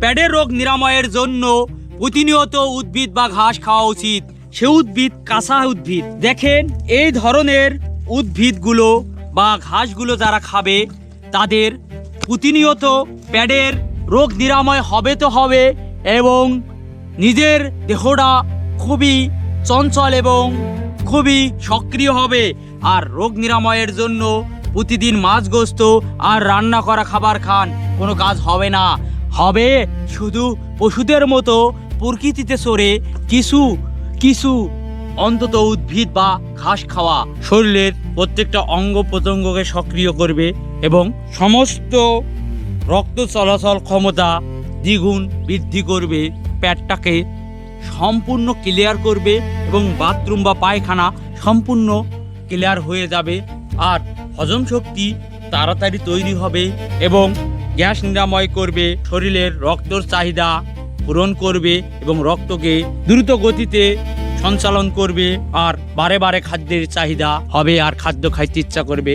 পেটের রোগ নিরাময়ের জন্য প্রতিনিয়ত উদ্ভিদ বা ঘাস খাওয়া উচিত। সে উদ্ভিদ কাঁচা উদ্ভিদ। দেখেন এই ধরনের উদ্ভিদগুলো বা ঘাসগুলো যারা খাবে তাদের প্রতিনিয়ত পেটের রোগ নিরাময় হবে তো হবে, এবং নিজের দেহটা খুবই চঞ্চল এবং খুবই সক্রিয় হবে। আর রোগ নিরাময়ের জন্য প্রতিদিন মাছ গোস্ত আর রান্না করা খাবার খান, কোনো কাজ হবে না। হবে শুধু পশুদের মতো প্রকৃতিতে চড়ে কিছু কিছু অন্তত উদ্ভিদ বা ঘাস খাওয়া শরীরের প্রত্যেকটা অঙ্গ প্রত্যঙ্গকে সক্রিয় করবে এবং সমস্ত রক্ত চলাচল ক্ষমতা দ্বিগুণ বৃদ্ধি করবে, পেটটাকে সম্পূর্ণ ক্লিয়ার করবে এবং বাথরুম বা পায়খানা সম্পূর্ণ ক্লিয়ার হয়ে যাবে। আর হজম শক্তি তাড়াতাড়ি তৈরি হবে এবং গ্যাস নিরাময় করবে, শরীরের রক্তর চাহিদা পূরণ করবে এবং রক্তকে দ্রুত গতিতে সঞ্চালন করবে। আর বারে বারে খাদ্যের চাহিদা হবে আর খাদ্য খাইতে ইচ্ছা করবে।